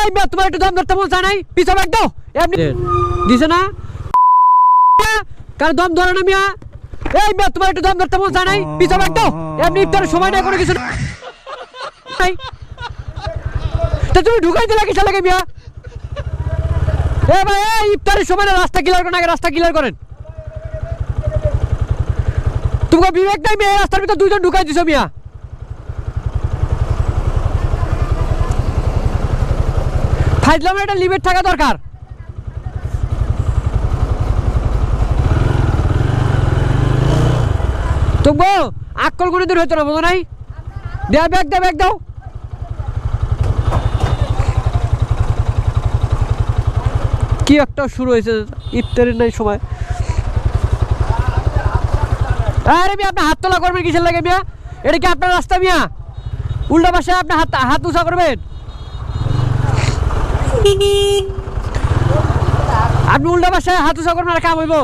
এই মিয়া তোমার একটু দম ধরতে মন চায় নাই? পিছনে ব্যাগ দাও। এমনি দিছে না? কার দম ধরে না মিয়া? এই মিয়া তোমার একটু দম ধরতে মন চায় নাই? পিছনে ব্যাগ দাও। এমনি ইফতারের সময় নাই কোনো কিছু নাই। তা তুমি ঢুকাই দিলা কিসের লাগে মিয়া? এ ভাই এই ইফতারের সময় না, রাস্তা ক্লিয়ার করেন আগে, রাস্তা ক্লিয়ার করেন। তোমাকে বিবেক নাই মিয়া? রাস্তার ভিতর দুইজন ঢুকাই দিছো মিয়া। ফাইজলামের একটা লিমিট থাকা দরকার। তুমি আকল করে দূর হইতো না, বোঝো নাই? দেয়া ব্যাগ দাও, ব্যাগ দাও। কি একটা শুরু হয়েছে ইফতারের নাই সময়। আরে মিয়া আপনি হাত তোলা করবেন কিসের লাগে মিয়া? এটা কি আপনার রাস্তা মিয়া? উল্টা পাশে আপনি হাত উঁচা করবেন? আপনি উল্টা পাশে হাত উঁচা করবেন আর কাম হইব?